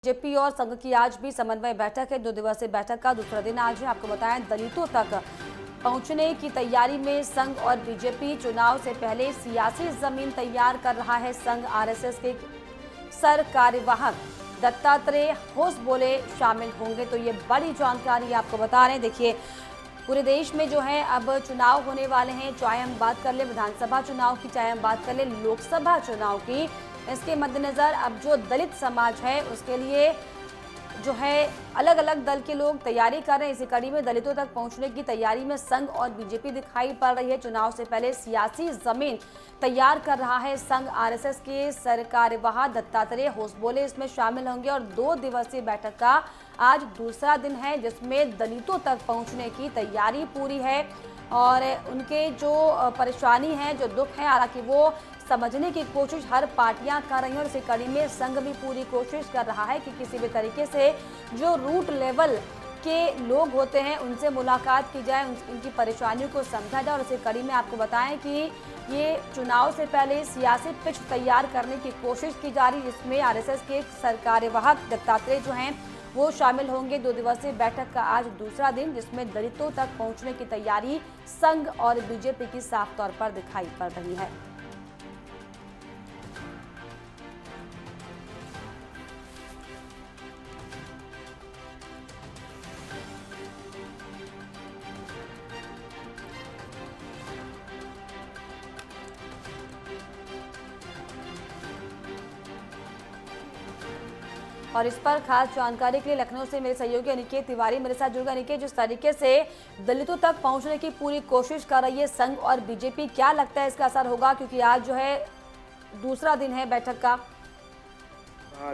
BJP और संघ की आज भी समन्वय बैठक है। 2 दिवसीय बैठक का दूसरा दिन आज है। आपको बताएं, दलितों तक पहुंचने की तैयारी में संघ और बीजेपी। चुनाव से पहले सियासी जमीन तैयार कर रहा है संघ। आरएसएस के सर कार्यवाहक दत्तात्रेय होसबोले शामिल होंगे। तो ये बड़ी जानकारी आपको बता रहे हैं। देखिए, पूरे देश में जो है अब चुनाव होने वाले हैं, चाहे हम बात कर ले विधानसभा चुनाव की, चाहे हम बात कर ले लोकसभा चुनाव की। इसके मद्देनजर अब जो दलित समाज है उसके लिए जो है अलग अलग दल के लोग तैयारी कर रहे हैं। इसी कड़ी में दलितों तक पहुंचने की तैयारी में संघ और बीजेपी दिखाई पड़ रही है। चुनाव से पहले सियासी जमीन तैयार कर रहा है संघ। आरएसएस के सरकार्यवाह दत्तात्रेय होसबोले इसमें शामिल होंगे और 2 दिवसीय बैठक का आज दूसरा दिन है, जिसमें दलितों तक पहुंचने की तैयारी पूरी है और उनके जो परेशानी है, जो दुख है, हालांकि वो समझने की कोशिश हर पार्टियां कर रही हैं और इसी कड़ी में संघ भी पूरी कोशिश कर रहा है कि किसी भी तरीके से जो रूट लेवल के लोग होते हैं उनसे मुलाकात की जाए, उनकी परेशानियों को समझा जाए। और इसी कड़ी में आपको बताएं कि ये चुनाव से पहले सियासी पिच तैयार करने की कोशिश की जा रही है, जिसमें आरएसएस के सरकार्यवाहक दत्तात्रेय जो हैं वो शामिल होंगे। 2 दिवसीय बैठक का आज दूसरा दिन, जिसमें दलितों तक पहुंचने की तैयारी संघ और बीजेपी की साफ तौर पर दिखाई पड़ रही है। और इस पर खास जानकारी के लिए लखनऊ से मेरे सहयोगी अनिकेत तिवारी मेरे साथ जुड़ गए। अनिकेत, जिस तरीके से दलितों तक पहुंचने की पूरी कोशिश कर रही है संघ और बीजेपी, क्या लगता है इसका असर होगा, क्योंकि आज जो है दूसरा दिन है बैठक का?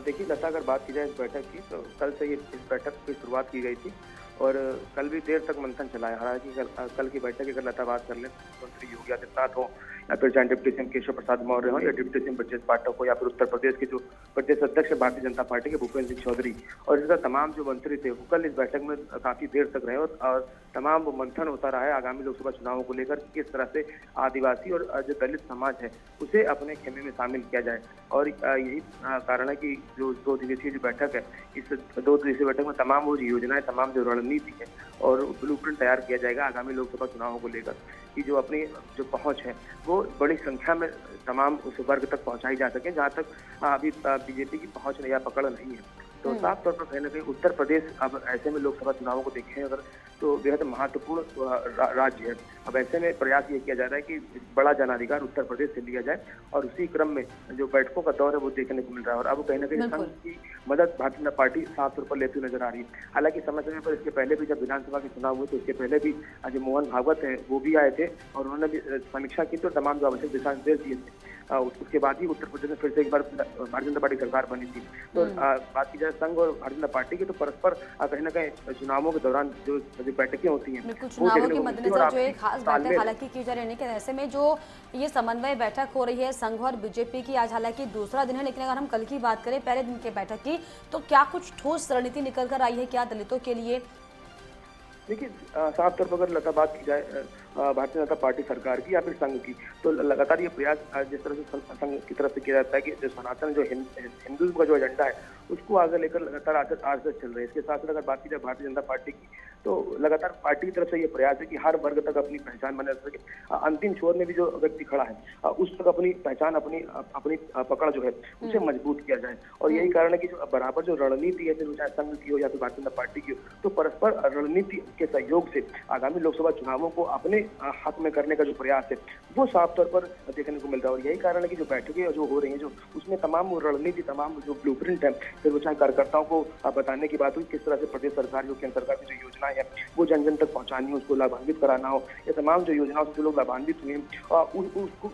देखिए लता, अगर बात की जाए इस बैठक की तो कल से इस बैठक की शुरुआत की गई थी और कल भी देर तक मंथन चला है। हालांकि कल की बैठक की अगर लता बात कर ले, मुख्यमंत्री योगी आदित्यनाथ हो या फिर चाहे डिप्टी सीएम केशव प्रसाद मौर्य हो या डिप्टी सीएम ब्रजेश पाठक हो या फिर उत्तर प्रदेश के जो प्रदेश अध्यक्ष भारतीय जनता पार्टी के भूपेंद्र सिंह चौधरी और इसका तमाम जो मंत्री थे वो कल इस बैठक में काफी देर तक रहे और तमाम वो मंथन होता रहा है आगामी लोकसभा चुनावों को लेकर किस तरह से आदिवासी और जो दलित समाज है उसे अपने खेमे में शामिल किया जाए। और यही कारण है कि जो 2 दिवसीय जो बैठक है, इस 2 दिवसीय बैठक में तमाम वो योजनाएं, तमाम जो रणनीति है और ब्लूप्रिंट तैयार किया जाएगा आगामी लोकसभा चुनावों को लेकर कि जो अपनी जो पहुंच है वो बड़ी संख्या में तमाम उस वर्ग तक पहुंचाई जा सके जहां तक अभी बीजेपी की पहुंच या पकड़ नहीं है। तो साफ तौर पर कहीं ना कहीं उत्तर प्रदेश अब ऐसे में लोकसभा चुनावों को देखें अगर तो बेहद महत्वपूर्ण राज्य है। अब ऐसे में प्रयास ये किया जा रहा है कि बड़ा जनाधिकार उत्तर प्रदेश से लिया जाए और उसी क्रम में जो बैठकों का दौर है वो देखने को मिल रहा है। और अब कहीं ना कहीं संघ की मदद भारतीय जनता पार्टी साफ तौर पर लेती हुई नजर आ रही है। हालांकि समय समय पर इसके पहले भी जब विधानसभा के चुनाव हुए तो इसके पहले भी जो मोहन भागवत है वो भी आए थे और उन्होंने भी समीक्षा की तो तमाम जो आवश्यक दिशा निर्देश दिए थे। उसके बाद ही उत्तर प्रदेश में फिर से एक बार भारतीय जनता पार्टी सरकार बनी थी। तो बात की जाए संघ और भारतीय जनता पार्टी की तो परस्पर कहीं ना कहीं चुनावों के दौरान जो बैठकें होती हैं बिल्कुल चुनावों के मद्देनजर जो एक खास बैठक हालांकि की जा रही है। ऐसे में जो ये समन्वय बैठक हो रही है संघ और बीजेपी की, आज हालांकि दूसरा दिन है, लेकिन अगर हम कल की बात करें पहले दिन की बैठक की, तो क्या कुछ ठोस रणनीति निकल कर आई है क्या दलितों के लिए? देखिए साफ तौर पर अगर लता बात की जाए भारतीय जनता पार्टी सरकार की या फिर संघ की, तो लगातार ये प्रयास जिस तरह से संघ की तरफ से किया जाता है कि जो सनातन जो हिंदुत्व का जो एजेंडा है उसको आगे लेकर लगातार आरएसएस चल रहे हैं। इसके साथ साथ अगर बात की जाए भारतीय जनता पार्टी की तो लगातार पार्टी की तरफ से ये प्रयास है कि हर वर्ग तक अपनी पहचान बना सके। अंतिम छोर में भी जो व्यक्ति खड़ा है उस तक अपनी पहचान, अपनी पकड़ जो है उसे मजबूत किया जाए। और यही कारण है कि जो बराबर जो रणनीति है, चाहे संघ की हो या फिर भारतीय जनता पार्टी की हो, तो परस्पर रणनीति के सहयोग से आगामी लोकसभा चुनावों को अपने हक में करने का जो प्रयास है वो साफ तौर पर देखने को मिल रहा है। और यही कारण है कि जो बैठकें जो हो रही हैं, जो उसमें तमाम रणनीति, तमाम जो ब्लूप्रिंट है, फिर वो चाहे कार्यकर्ताओं को बताने की बात हुई किस तरह से प्रदेश सरकार जो केंद्र सरकार की जो योजनाएं है वो जन जन तक पहुंचानी हो, उसको लाभान्वित कराना हो, या तमाम जो योजनाओं से जो लोग लाभान्वित हुए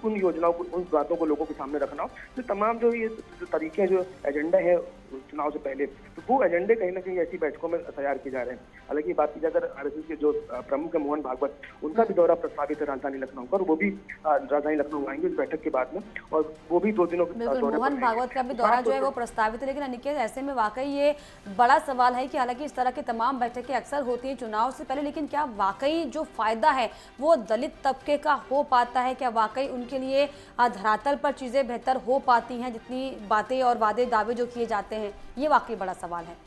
उन योजनाओं को, उन बातों को लोगों के सामने रखना हो। तो तमाम जो ये जो तरीके, जो एजेंडा है चुनाव से पहले, तो वो एजेंडे कहीं ना कहीं ऐसी बैठकों में तैयार किए जा रहे हैं। हालांकि बात की जाए अगर आरएसएस के जो प्रमुख है मोहन भागवत, उनका भी दौरा प्रस्तावित है राजधानी लखनऊ पर, वो भी राजधानी लखनऊ आएंगे इस बैठक के बाद में और वो भी 2 दिनों के दौरे। मोहन भागवत का भी दौरा जो है वो प्रस्तावित है। लेकिन अनिकेत, ऐसे में वाकई ये बड़ा सवाल है कि हालांकि इस तरह की तमाम बैठकें अक्सर होती होती है चुनाव से पहले, लेकिन क्या वाकई जो फायदा है वो दलित तबके का हो पाता है? क्या वाकई उनके लिए धरातल पर चीजें बेहतर हो पाती हैं जितनी बातें और वादे दावे जो किए जाते हैं? ये वाकई बड़ा सवाल है।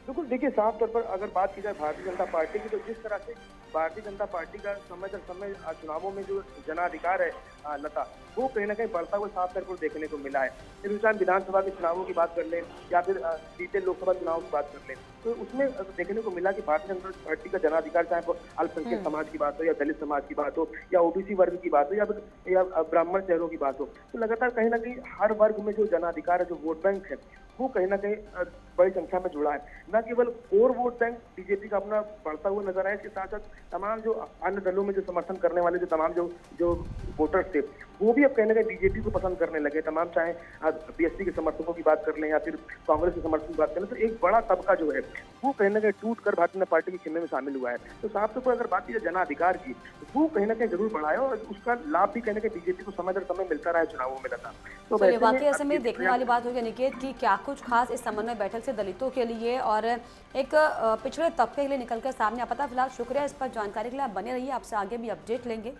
बिल्कुल, देखिए साफ तौर पर अगर बात की जाए भारतीय जनता पार्टी की, तो जिस तरह से भारतीय जनता पार्टी का समय दर समय चुनावों में जो जनाधिकार है लता, वो कहीं ना कहीं बढ़ता हुआ साफ तौर पर देखने को मिला है। फिर चाहे विधानसभा के चुनावों की बात कर लें या फिर बीते लोकसभा चुनाव की बात कर लें, तो उसमें देखने को मिला कि भारतीय जनता पार्टी का जनाधिकार, चाहे वो अल्पसंख्यक समाज की बात हो या दलित समाज की बात हो या ओबीसी वर्ग की बात हो या फिर ब्राह्मण चेहरों की बात हो, तो लगातार कहीं ना कहीं हर वर्ग में जो जनाधिकार है, जो वोट बैंक है, वो कहीं ना कहीं बड़ी संख्या में जुड़ा है। न केवल कोर वोट बैंक बीजेपी का अपना बढ़ता हुआ नजर आया, इसके साथ साथ तमाम जो अन्य दलों में जो समर्थन करने वाले जो तमाम जो वोटर्स थे, वो भी अब कहीं ना कहीं बीजेपी को पसंद करने लगे। तमाम चाहे बीएसपी के समर्थकों की बात कर लें या फिर कांग्रेस के समर्थकों की बात कर लें, तो एक बड़ा तबका जो है वो कहीं ना कहीं टूट कर भारतीय जनता पार्टी के खेमे में शामिल हुआ है। तो साफ तौर पर अगर बात की जाए जनाधिकार की, वो कहीं ना कहीं जरूर बढ़ा है और उसका लाभ भी कहीं ना कहीं बीजेपी को समय दर समय मिलता रहा है चुनावों में लता। तो चलिए, वाकई ऐसे में देखने वाली बात होगी निकेत कि क्या कुछ खास इस समन्वय बैठक से दलितों के लिए और एक पिछड़े तबके के लिए निकलकर सामने आ पाता। फिलहाल शुक्रिया इस पर जानकारी के लिए, आप बने रहिए, आपसे आगे भी अपडेट लेंगे।